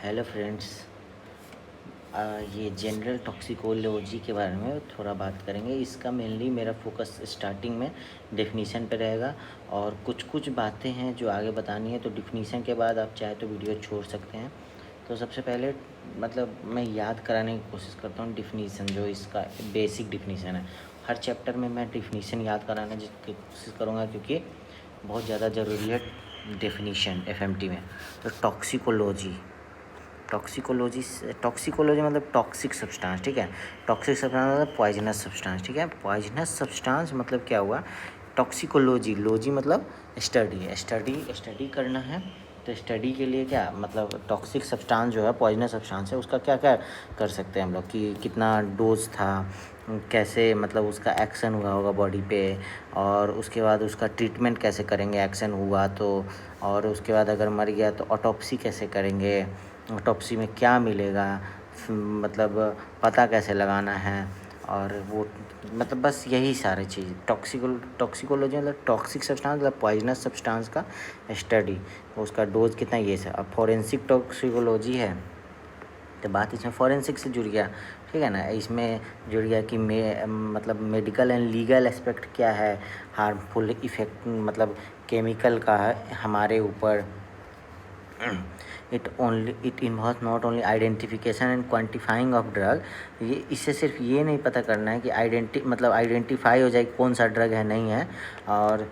Hello friends. ये general toxicology के बारे में थोड़ा बात करेंगे। इसका मेनली मेरा फोकस स्टार्टिंग में डेफिनीशन पे रहेगा और कुछ कुछ बातें हैं जो आगे बतानी है, तो डेफिनीशन के बाद आप चाहे तो वीडियो छोड़ सकते हैं। तो सबसे पहले मतलब मैं याद कराने की कोशिश करता हूँ डेफिनीशन, जो इसका बेसिक डेफिनीशन है। हर चैप्टर में मैं डेफिनीशन याद कराने की कोशिश करूँगा, क्योंकि बहुत ज़्यादा ज़रूरी है डेफिनीशन एफएमटी में। तो टॉक्सिकोलॉजी मतलब टॉक्सिक सब्सटेंस, ठीक है। टॉक्सिक सब्सटेंस मतलब पॉइजनस सब्सटेंस, ठीक है। पॉइजनस सब्सटेंस मतलब क्या हुआ, टॉक्सिकोलॉजी मतलब स्टडी करना है। तो स्टडी के लिए क्या मतलब टॉक्सिक सब्सटेंस जो है, पॉइजनस सब्सटेंस है, उसका क्या क्या कर सकते हैं हम लोग कि कितना डोज था, कैसे मतलब उसका एक्शन हुआ होगा बॉडी पे, और उसके बाद उसका ट्रीटमेंट कैसे करेंगे एक्शन हुआ तो, और उसके बाद अगर मर गया तो ऑटोप्सी कैसे करेंगे, ऑटोप्सी में क्या मिलेगा, मतलब पता कैसे लगाना है, और वो मतलब बस यही सारी चीज़। टॉक्सिकोलॉजी मतलब टॉक्सिक सब्सटेंस मतलब पॉइजनस सब्सटेंस का स्टडी, उसका डोज कितना, ये सब। अब फॉरेंसिक टॉक्सिकोलॉजी है तो बात इसमें फॉरेंसिक से जुड़ गया, ठीक है ना। इसमें जुड़ गया कि मतलब मेडिकल एंड लीगल एस्पेक्ट क्या है, हार्मफुल इफ़ेक्ट मतलब केमिकल का है हमारे ऊपर। It involve not only identification and quantifying of drug. ये इससे सिर्फ ये नहीं पता करना है कि आइडेंटिफाई हो जाए कौन सा ड्रग है नहीं है, और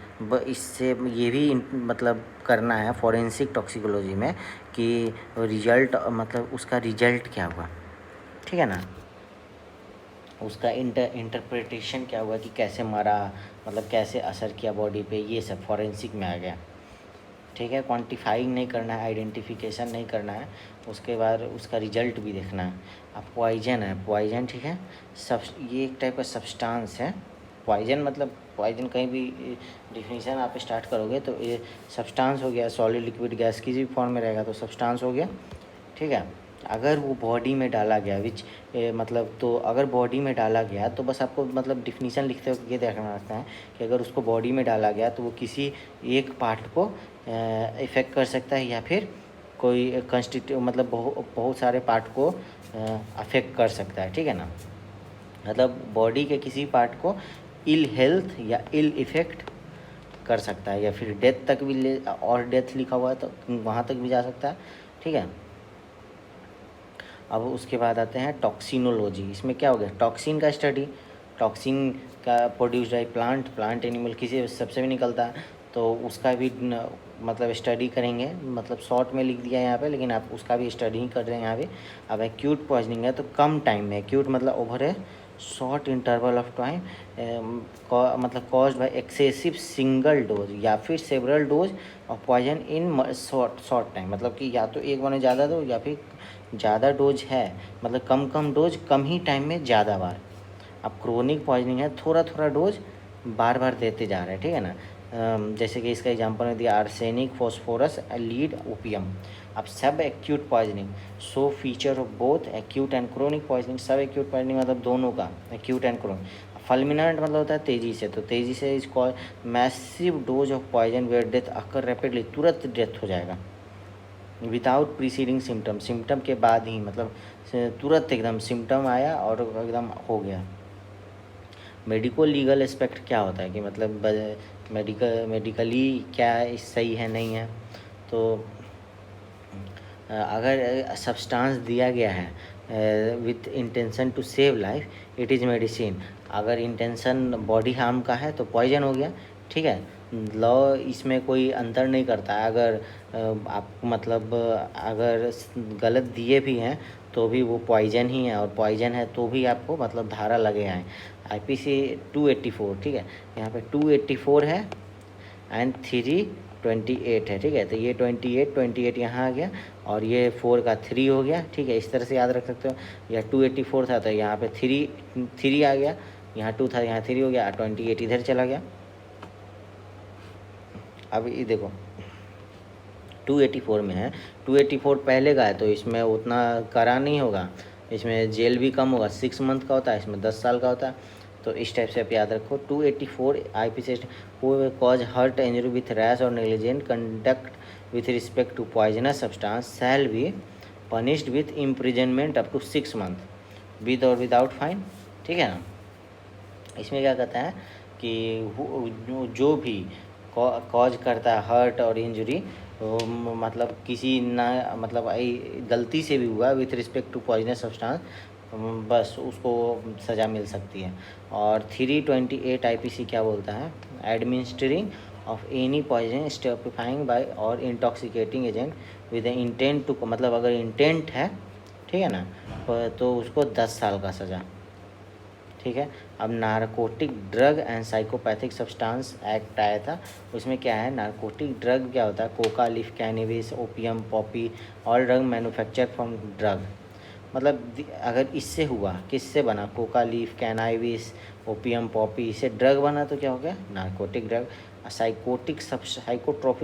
इससे ये भी मतलब करना है फॉरेंसिक टॉक्सिकोलॉजी में कि रिजल्ट मतलब उसका रिजल्ट क्या हुआ, ठीक है ना। उसका इंटरप्रिटेशन क्या हुआ कि कैसे मरा, मतलब कैसे असर किया बॉडी पे, ये सब फॉरेंसिक में आ गया, ठीक है। क्वांटिफाइंग नहीं करना है, आइडेंटिफिकेशन नहीं करना है, उसके बाद उसका रिजल्ट भी देखना है। अब पॉइजन है, पॉइजन ठीक है, ये एक टाइप का सब्सटेंस है। पॉइजन मतलब पॉइजन कहीं भी डिफिनीशन आप स्टार्ट करोगे तो ये सब्सटेंस हो गया, सॉलिड लिक्विड गैस किसी भी फॉर्म में रहेगा तो सब्सटेंस हो गया, ठीक है। अगर वो बॉडी में डाला गया मतलब तो अगर बॉडी में डाला गया तो बस आपको मतलब डिफिनीशन लिखते हुए ये देखना रखता है कि अगर उसको बॉडी में डाला गया तो वो किसी एक पार्ट को इफ़ेक्ट कर सकता है, या फिर कोई मतलब बहुत सारे पार्ट को अफेक्ट कर सकता है, ठीक है ना। मतलब बॉडी के किसी पार्ट को इल हेल्थ या इल इफ़ेक्ट कर सकता है, या फिर डेथ तक भी और डेथ लिखा हुआ है तो वहाँ तक भी जा सकता है, ठीक है। अब उसके बाद आते हैं टॉक्सिनोलॉजी। इसमें क्या हो गया, टॉक्सिन का स्टडी, टॉक्सिन का प्रोड्यूस बाई प्लांट एनिमल किसी सबसे भी निकलता है, तो उसका भी मतलब स्टडी करेंगे। मतलब शॉर्ट में लिख दिया यहाँ पे, लेकिन आप उसका भी स्टडी ही कर रहे हैं यहाँ पे। अब एक्यूट पॉइजनिंग है तो कम टाइम में, एक्यूट मतलब over a short interval of time, मतलब caused by excessive single dose या फिर several dose of poison in short time. मतलब कि या तो एक बार में ज़्यादा दो, या फिर ज़्यादा डोज है मतलब कम डोज कम ही टाइम में ज़्यादा बार। अब क्रोनिक पॉइजनिंग है, थोड़ा थोड़ा डोज बार बार देते जा रहे हैं, ठीक है ना। जैसे कि इसका एग्जांपल में दिया आर्सेनिक, फॉस्फोरस, लीड, ओपियम। अब सब acute poisoning, so feature of both acute and chronic poisoning. सब एक्यूट पॉइजनिंग मतलब दोनों का, एक्यूट एंड क्रोनिक। फल्मिनेंट मतलब होता है तेज़ी से, तो तेज़ी से is called massive dose of poison where death occur rapidly, तुरंत डेथ हो जाएगा विदाउट प्रीसीडिंग सिम्टम, सिम्टम के बाद ही, मतलब तुरंत एकदम सिम्टम आया और एकदम हो गया। मेडिको लीगल एस्पेक्ट क्या होता है कि मतलब मेडिकली क्या सही है नहीं है। तो अगर सब्सटेंस दिया गया है with intention to save life, it is medicine. अगर इंटेंशन बॉडी हार्म का है तो पॉइजन हो गया, ठीक है। लॉ इसमें कोई अंतर नहीं करता है। अगर आप मतलब अगर गलत दिए भी हैं तो भी वो पॉइजन ही है, और पॉइजन है तो भी आपको मतलब धारा लगे हैं। IPC 284, ठीक है। यहाँ पे 284 है एंड 328 है, ठीक है। तो ये 28 यहाँ आ गया, और ये 4 का 3 हो गया, ठीक है। इस तरह से याद रख सकते हो। या 284 था तो यहाँ पे 3 आ गया, यहाँ 2 था यहाँ 3 हो गया, 28 इधर चला गया। अब ये देखो 284 में है, 284 पहले का है तो इसमें उतना कड़ा नहीं होगा, इसमें जेल भी कम होगा, 6 मंथ का होता है, इसमें 10 साल का होता है। तो इस टाइप से आप याद रखो। 284 IPC cause hurt injury with rash or negligent conduct with respect to poisonous substance shall be punished with imprisonment up to 6 month with or without fine, ठीक है ना। इसमें क्या कहता है कि जो भी कॉज करता है हर्ट और इंजरी, मतलब किसी ना मतलब गलती से भी हुआ with respect to poisonous substance, बस उसको सज़ा मिल सकती है। और 328 IPC क्या बोलता है, administering of any poison stupefying by or intoxicating agent with intent to, मतलब अगर इंटेंट है, ठीक है ना, तो उसको 10 साल का सज़ा, ठीक है। अब narcotic drug and psychopathic substance act आया था, उसमें क्या है, नारकोटिक ड्रग क्या होता है, Coca leaf, cannabis, opium, Poppy, all drug manufacture from drug, मतलब अगर इससे हुआ, किससे बना, Coca leaf, cannabis, opium, Poppy, इससे ड्रग बना तो क्या हो गया, नारकोटिक ड्रग। साइकोट्रोपिक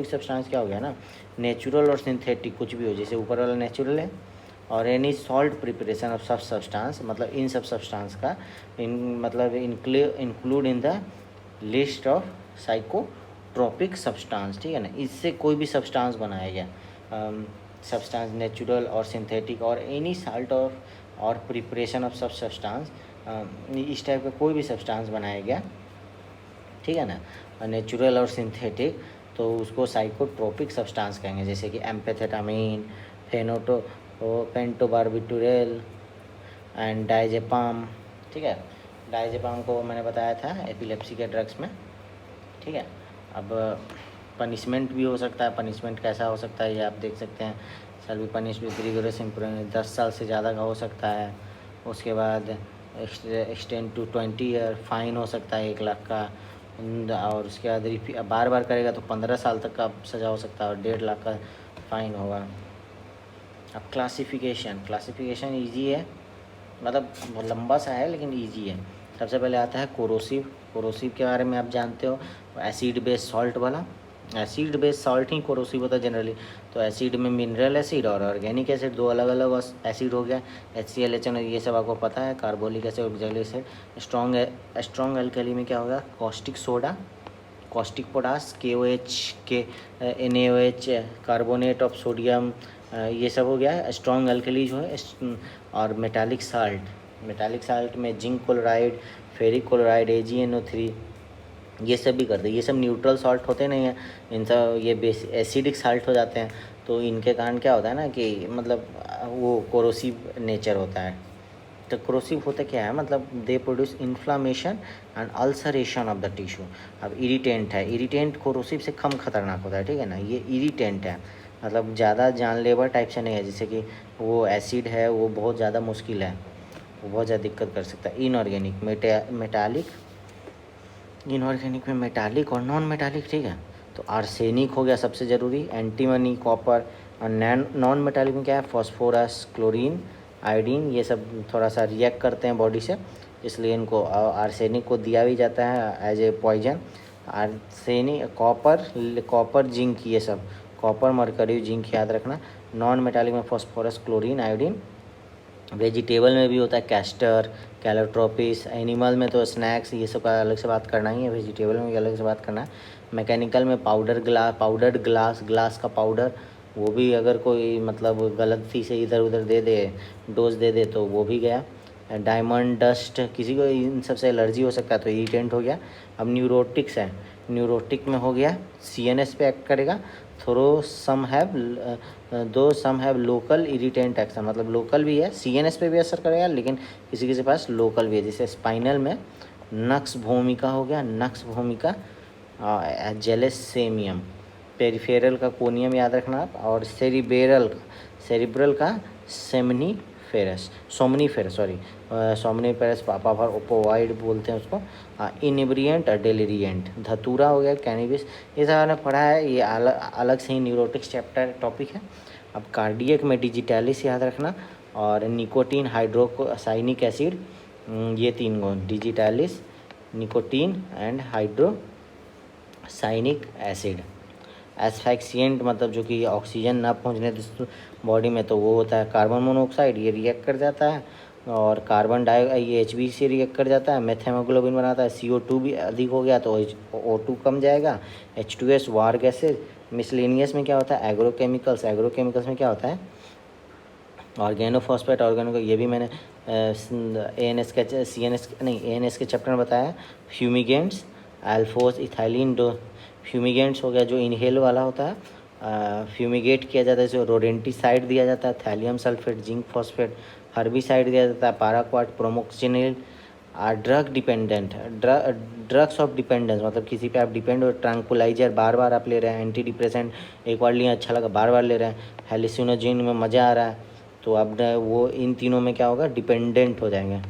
सब्सटेंस क्या हो गया ना, नेचुरल और सिंथेटिक कुछ भी हो, जैसे ऊपर वाला नेचुरल है, और एनी सॉल्ट प्रिपरेशन ऑफ सब सब्सटेंस, मतलब इन सब सब्सटेंस का मतलब include in the list of psychotropic substance, ठीक है ना। इससे कोई भी सब्सटेंस बनाया गया, सब्सटेंस नेचुरल और सिंथेटिक और एनी साल्ट और प्रिपरेशन ऑफ सब सब्सटेंस, इस टाइप का कोई भी सब्सटेंस बनाया गया, ठीक है ना, नेचुरल और सिंथेटिक, तो उसको साइकोट्रोपिक सब्सटेंस कहेंगे, जैसे कि एम्फेथेटामिन, पेंटोबार्बिटूरेल एंड डायजेपाम, ठीक है। डायजेपाम को मैंने बताया था एपिलेप्सी के ड्रग्स में, ठीक है। अब पनिशमेंट भी हो सकता है, पनिशमेंट कैसा हो सकता है ये आप देख सकते हैं, शैल be punished with rigorous imprisonment, 10 साल से ज़्यादा का हो सकता है। उसके बाद एक्सटेंड टू 20 ईयर, फाइन हो सकता है 1 लाख का, और उसके बाद बार बार करेगा तो 15 साल तक का सज़ा हो सकता है और 1.5 लाख का फाइन होगा। अब क्लासिफिकेशन ईजी है, मतलब बहुत लंबा सा है लेकिन ईजी है। सबसे पहले आता है कोरोसिव के बारे में आप जानते हो, एसिड बेस्ड सॉल्ट वाला, एसिड बेस्ड सॉल्ट ही कोरोसिव होता है जनरली। तो एसिड में मिनरल एसिड और ऑर्गेनिक एसिड, दो अलग अलग एसिड हो गया, HCl, HN, ये सब आपको पता है, carbolic acid, oxalic acid. Strong alkali में क्या होगा, caustic soda, caustic potash, KOH के NaOH, कार्बोनेट ऑफ सोडियम, ये सब हो गया स्ट्रॉन्ग एल्कली जो है। और मेटालिक साल्ट में zinc chloride, ferric chloride, AgNO3, ये सब भी करते हैं। ये सब न्यूट्रल सॉल्ट होते नहीं हैं, इन सब ये एसिडिक साल्ट हो जाते हैं, तो इनके कारण क्या होता है ना कि मतलब वो कोरोसिव नेचर होता है। तो कोरोसिव होता क्या है, मतलब they produce inflammation and ulceration of the tissue. अब इरिटेंट है, इरिटेंट कोरोसिव से कम खतरनाक होता है, ठीक है ना। ये इरिटेंट है, मतलब ज़्यादा जानलेवा टाइप से नहीं है, जैसे कि वो एसिड है वो बहुत ज़्यादा मुश्किल है, वो बहुत ज़्यादा दिक्कत कर सकता है। इनऑर्गेनिक में मेटालिक और नॉन मेटालिक, ठीक है। तो आर्सेनिक हो गया सबसे ज़रूरी, एंटीमनी, कॉपर। और नॉन मेटालिक में क्या है, फॉस्फोरस, क्लोरीन, आयोडीन, ये सब थोड़ा सा रिएक्ट करते हैं बॉडी से, इसलिए इनको आर्सेनिक को दिया भी जाता है as a poison. Arsenic, copper, zinc, ये सब, कॉपर, मरकरी, जिंक याद रखना। नॉन मेटालिक में फॉस्फोरस, क्लोरीन, आयोडीन। वेजिटेबल में भी होता है कैस्टर, कैलोट्रोपिस। एनिमल में तो स्नैक्स, ये सब का अलग से बात करना ही है, वेजिटेबल में भी अलग से बात करना है। मैकेनिकल में पाउडर्ड ग्लास का पाउडर, वो भी अगर कोई मतलब गलती से इधर उधर दे दे, डोज दे दे, तो वो भी गया। डायमंड डस्ट, किसी को इन सबसे एलर्जी हो सकता है तो इरिटेंट हो गया। अब न्यूरोटिक्स है, न्यूरोटिक में हो गया CNS पे एक्ट करेगा, some have local irritant action, मतलब लोकल भी है, CNS पे भी असर करेगा, लेकिन किसी किसी पास लोकल भी है। जैसे स्पाइनल में नक्स भूमिका हो गया, जेलेसेमियम। पेरिफेरल का कोनियम याद रखना आप, और सेरिब्रल का सोमनीफेरस पापा भर ओपोवाइड बोलते हैं उसको। इनिब्रियंट और डेलिरियंट, धतूरा हो गया, कैनबिस, ये सब आपने पढ़ा है, ये अलग से ही न्यूरोटिक्स चैप्टर टॉपिक है। अब कार्डियक में डिजिटैलिस याद रखना, और निकोटीन, हाइड्रोसाइनिक एसिड, ये 3 go, digitalis, nicotine and hydrocyanic acid. Asphyxiant मतलब जो कि ऑक्सीजन ना पहुंचने बॉडी में, तो वो होता है कार्बन मोनोऑक्साइड, ये रिएक्ट कर जाता है, और ये HB से रिएक्ट कर जाता है, मेथेमोग्लोबिन बनाता है। CO2 भी अधिक हो गया तो O2 कम जाएगा। H2S वार गैसेज। मिसलेनियस में क्या होता है, एग्रोकेमिकल्स में क्या होता है, ऑर्गेनोफॉस्फेट ऑर्गेनो, ये भी मैंने ANS के CNS नहीं ANS के चैप्टर में बताया। फ्यूमिगेंट्स अल्फोस इथाइलिन दो फ्यूमिगेंट्स हो गया जो इनहेल वाला होता है। फ्यूमिगेट किया जाता है जो रोडेंटिसाइड दिया जाता है, thallium sulphate, zinc phosphate, herbicide दिया जाता है, paraquat, bromoxynil. Drug dependent drugs of dependence, मतलब किसी पे आप डिपेंड हो, ट्रैंकुलाइजर बार बार आप ले रहे हैं, एंटी डिप्रेसेंट एक बार लिए अच्छा लगा बार बार ले रहे हैं, हेलिसिनोजिन में मज़ा आ रहा है, तो अब वो इन तीनों में क्या होगा, डिपेंडेंट हो जाएंगे,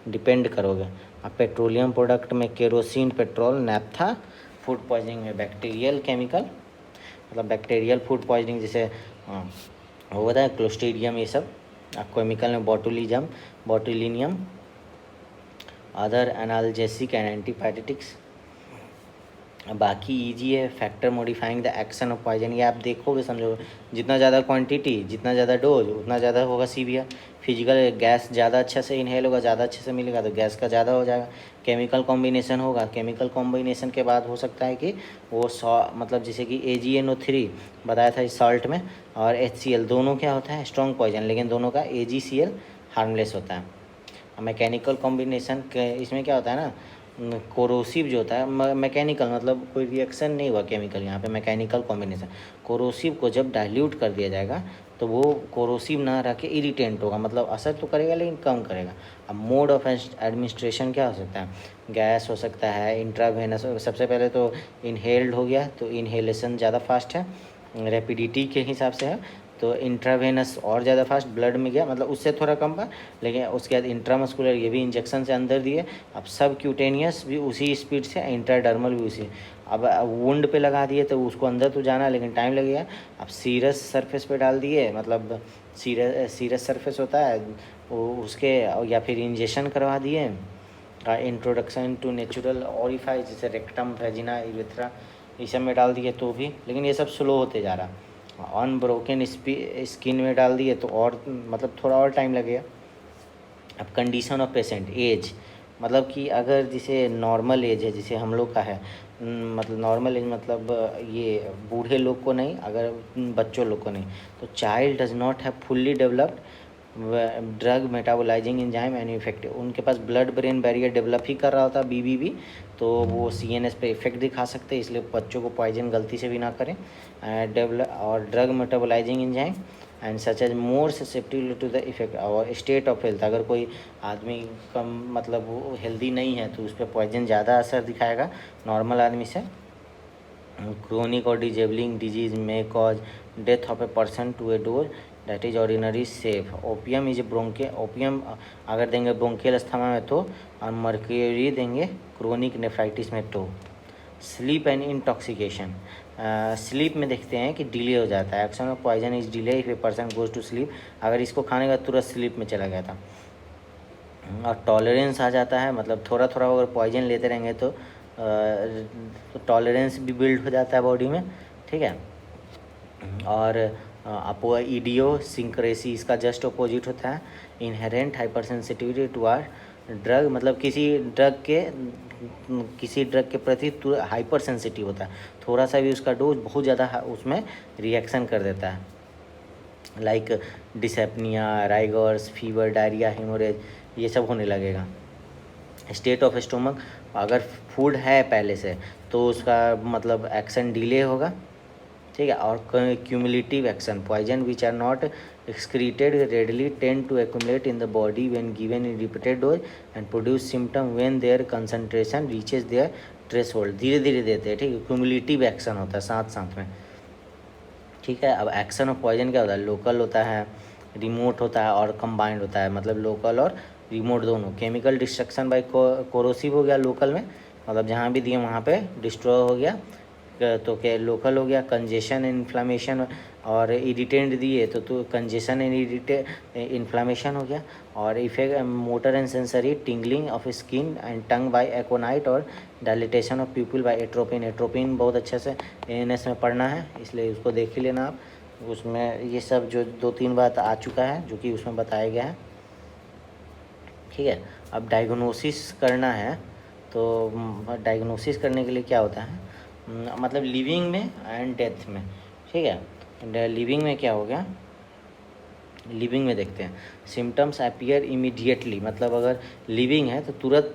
डिपेंड करोगे। अब पेट्रोलियम प्रोडक्ट में kerosene, petrol, naphtha. Food poisoning में बैक्टीरियल केमिकल, मतलब बैक्टीरियल फूड पॉइजनिंग, जैसे वो बताया क्लोस्ट्रीडियम, ये सब। केमिकल में botulism, botulinum, other analgesic and antipyretics. बाकी ईजी है, factor modifying the action of poison, ये आप देखोगे समझोगे, जितना ज़्यादा क्वांटिटी जितना ज़्यादा डोज उतना ज़्यादा होगा सीवियर। फिजिकल गैस ज़्यादा अच्छा से इनहेल होगा, ज़्यादा अच्छे से मिलेगा तो गैस का ज़्यादा हो जाएगा। केमिकल कॉम्बिनेशन होगा, केमिकल कॉम्बिनेशन के बाद हो सकता है कि वो मतलब जैसे कि AgNO3 बताया था सॉल्ट में, और HCl दोनों क्या होता है, स्ट्रॉन्ग पॉइजन, लेकिन दोनों का AgCl हार्मलेस होता है। मैकेनिकल कॉम्बिनेशन के इसमें क्या होता है ना, कोरोसिव जो होता है, मैकेनिकल मतलब कोई रिएक्शन नहीं हुआ केमिकल, यहाँ पे मैकेनिकल कॉम्बिनेशन। कोरोसिव को जब डाइल्यूट कर दिया जाएगा तो वो कोरोसिव ना रह के इरिटेंट होगा, मतलब असर तो करेगा लेकिन कम करेगा। अब मोड ऑफ एडमिनिस्ट्रेशन क्या हो सकता है, गैस हो सकता है, इंट्रावेनस, सबसे पहले तो इनहेल्ड हो गया तो इनहेलेशन ज़्यादा फास्ट है, रैपिडिटी के हिसाब से है, तो इंट्रावेनस और ज़्यादा फास्ट ब्लड में गया, मतलब उससे थोड़ा कम था, लेकिन उसके बाद इंट्रामस्कुलर ये भी इंजेक्शन से अंदर दिए। अब सब क्यूटेनियस भी उसी स्पीड से, इंट्राडर्मल भी उसी। अब वुंड पे लगा दिए तो उसको अंदर तो जाना लेकिन टाइम लगेगा। अब सीरस सरफेस पे डाल दिए, मतलब सीरस सरफेस होता है वो उसके, या फिर इंजेक्शन करवा दिए। इंट्रोडक्शन टू नेचुरल ऑरिफाइस जैसे रेक्टम, वेजिना, यूरेथ्रा, इस सब में डाल दिए तो भी, लेकिन ये सब स्लो होते जा रहा। अनब्रोकन स्किन में डाल दिए तो और मतलब थोड़ा और टाइम लगेगा। अब कंडीशन ऑफ पेशेंट, एज, मतलब कि अगर जिसे नॉर्मल एज है जिसे हम लोग का है, मतलब नॉर्मल एज मतलब ये बूढ़े लोग को नहीं, अगर बच्चों लोग को नहीं, तो child does not have fully developed drug metabolising enzyme and effective, उनके पास ब्लड ब्रेन बैरियर डेवलप ही कर रहा होता BBB, तो वो CNS पे इफेक्ट दिखा सकते हैं, इसलिए बच्चों को पॉइजन गलती से भी ना करें। डेवलप और drug metabolising enzyme and such as more susceptible to the effect और स्टेट ऑफ हेल्थ, अगर कोई आदमी कम मतलब वो हेल्दी नहीं है तो उस पर पॉइजन ज़्यादा असर दिखाएगा नॉर्मल आदमी से। क्रोनिक और डिजेबलिंग डिजीज में cause death of a person to a dose that is ordinary safe. Opium is bronchi, opium अगर देंगे ब्रोंकियल अस्थमा में तो, और मर्क्यूरी देंगे क्रोनिक नेफ्राइटिस में तो। स्लीप एंड इंटॉक्सिकेशन, स्लीप में देखते हैं कि डिले हो जाता है, action of poison is delay if a person goes to sleep, अगर इसको खाने का तुरंत स्लीप में चला गया था। और टॉलरेंस आ जाता है, मतलब थोड़ा थोड़ा अगर पॉइजन लेते रहेंगे तो टॉलरेंस भी बिल्ड हो जाता है बॉडी में, ठीक है। और आपको ईडियो सिंक्रेसी इसका जस्ट अपोजिट होता है, inherent hyper sensitivity to our drug, मतलब किसी ड्रग के प्रति हाइपर सेंसिटिव होता है, थोड़ा सा भी उसका डोज बहुत ज़्यादा उसमें रिएक्शन कर देता है, like dyspnoea, rigors, fever, diarrhoea, haemorrhage, ये सब होने लगेगा। स्टेट ऑफ स्टोमक, अगर फूड है पहले से तो उसका मतलब एक्शन डिले होगा, ठीक है। और cumulative action, poison which are not excreted readily tend to accumulate in the body when given in repeated dose and produce symptom when their concentration reaches their threshold, धीरे धीरे देते हैं, ठीक है। क्यूमुलेटिव एक्शन होता है साथ साथ में, ठीक है। अब एक्शन ऑफ पॉइजन क्या होता है, लोकल होता है, रिमोट होता है और कंबाइंड होता है, मतलब लोकल और रिमोट दोनों। केमिकल डिस्ट्रक्शन बाय कोरोसिव हो गया लोकल में, मतलब जहाँ भी दिए वहाँ पे डिस्ट्रॉय हो गया तो क्या लोकल हो गया। कंजेशन एंड इन्फ्लामेशन और इरिटेंट दिए तो कंजेशन एंड इन्फ्लामेशन हो गया। और effect motor and sensory, tingling of skin and tongue by aconite और dilatation of pupil by atropine. Atropine बहुत अच्छे से ANS में पढ़ना है, इसलिए उसको देख ही लेना आप, उसमें ये सब जो 2-3 बात आ चुका है जो कि उसमें बताया गया है, ठीक है। अब डायग्नोसिस करना है, तो डायग्नोसिस करने के लिए क्या होता है, मतलब लिविंग में एंड डेथ में, ठीक है। लिविंग में क्या हो गया, लिविंग में देखते हैं। सिम्टम्स अपीयर इमीडिएटली, मतलब अगर लिविंग है तो तुरंत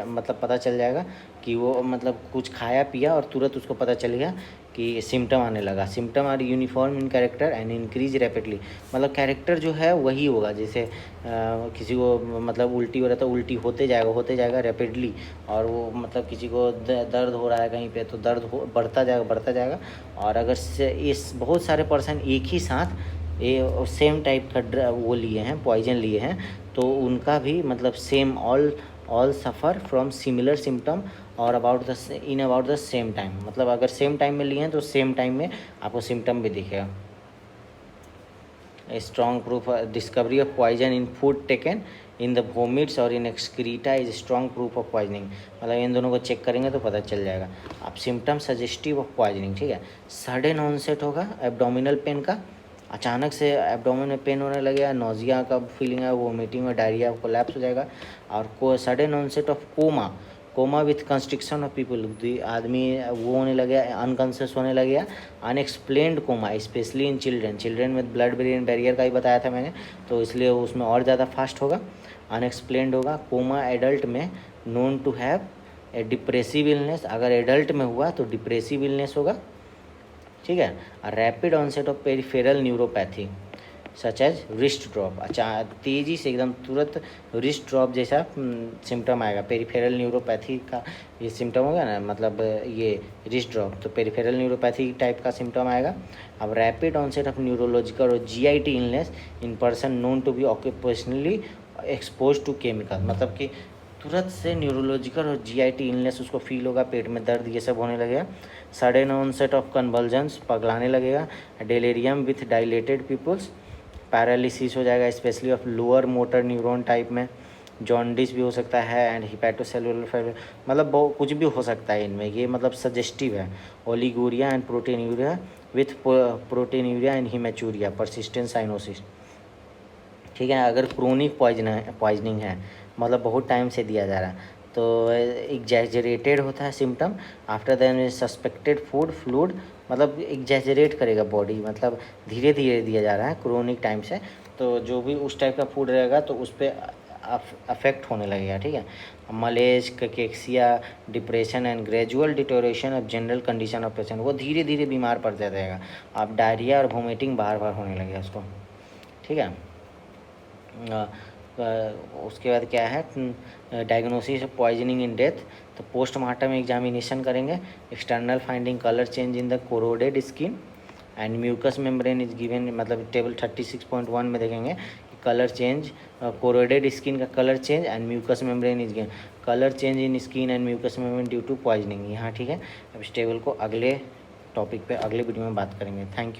मतलब पता चल जाएगा कि वो मतलब कुछ खाया पिया और तुरंत उसको पता चल गया कि सिम्टम आने लगा। Symptom are uniform in character and increase rapidly, मतलब कैरेक्टर जो है वही होगा। जैसे किसी को मतलब उल्टी हो रहा है तो उल्टी होते जाएगा रैपिडली, और वो मतलब किसी को दर्द हो रहा है कहीं पे तो दर्द हो बढ़ता जाएगा। और अगर इस बहुत सारे पर्सन एक ही साथ ये सेम टाइप का वो लिए हैं, पॉइजन लिए हैं, तो उनका भी मतलब same all suffer from similar symptom और अबाउट द सेम टाइम, मतलब अगर सेम टाइम में लिए हैं तो सेम टाइम में आपको सिम्टम भी दिखेगा। Strong proof discovery of poison in food taken in the vomits और in excreta is strong proof of poisoning, मतलब इन दोनों को चेक करेंगे तो पता चल जाएगा। अब सिम्टम सजेस्टिव ऑफ पॉइजनिंग, ठीक है। सडन ऑनसेट होगा एब्डोमिनल पेन का, अचानक से एब्डोमेन में पेन होने लगेगा, नोजिया का फीलिंग है, वोमिटिंग और डायरिया कोलैप्स हो जाएगा। और sudden onset of coma with constriction of pupil, आदमी वो होने लगेगा, अनकॉन्शियस होने लगेगा। Unexplained coma specially in children में ब्लड ब्रेन बैरियर का ही बताया था मैंने, तो इसलिए उसमें और ज़्यादा फास्ट होगा, अनएक्सप्लेन्ड होगा। कोमा एडल्ट में known to have a depressive illness, अगर एडल्ट में हुआ तो डिप्रेसिव इलनेस होगा, ठीक है। Rapid onset of peripheral neuropathy such as wrist drop, अच्छा तेज़ी से एकदम तुरंत रिस्ट ड्रॉप जैसा सिम्टम आएगा। पेरिफेरल न्यूरोपैथी का ये सिम्टम होगा ना, मतलब ये रिस्ट ड्रॉप, तो पेरिफेरल न्यूरोपैथी टाइप का सिम्टम आएगा। अब रैपिड ऑनसेट ऑफ न्यूरोलॉजिकल और GIT illness in person known to be occupationally expose to chemical, मतलब कि तुरंत से न्यूरोलॉजिकल और जीआईटी इलनेस उसको फील होगा, पेट में दर्द ये सब होने लगेगा। सडन ऑनसेट ऑफ कन्वल्जन्स, पगलाने लगेगा। Delirium with dilated people's, paralysis हो जाएगा specially of lower motor neuron type में। जॉन्डिस भी हो सकता है एंड हिपैटोसेलुलर फेलियर, मतलब बहुत कुछ भी हो सकता है इनमें, ये मतलब सजेस्टिव है। Oliguria and proteinuria with proteinuria and haematuria, persistent cyanosis, ठीक है। अगर क्रोनिक पॉइजनिंग है, मतलब बहुत टाइम से दिया जा रहा है, तो एग्जैजरेटेड होता है symptom. After then suspected food fluid, मतलब एग्जैजरेट करेगा बॉडी, मतलब धीरे धीरे दिया जा रहा है क्रोनिक टाइम से, तो जो भी उस टाइप का फूड रहेगा तो उस पर अफेक्ट होने लगेगा, ठीक है। Malaise, cachexia, depression and gradual deterioration of general condition of patient, वो धीरे धीरे बीमार पड़ता रहेगा। अब डायरिया और वोमिटिंग बार बार होने लगेगा उसको, ठीक है। उसके बाद क्या है, diagnosis of poisoning in death, तो पोस्टमार्टम एग्जामिनेशन करेंगे। External finding colour change in the corroded skin and mucous membrane is given, मतलब टेबल 36.1 में देखेंगे कलर चेंज, कोरोडेड स्किन का colour change and mucous membrane is given, colour change in skin and mucous membrane due to poisoning, यहाँ ठीक है। अब इस table को अगले टॉपिक पे अगले वीडियो में बात करेंगे। Thank you.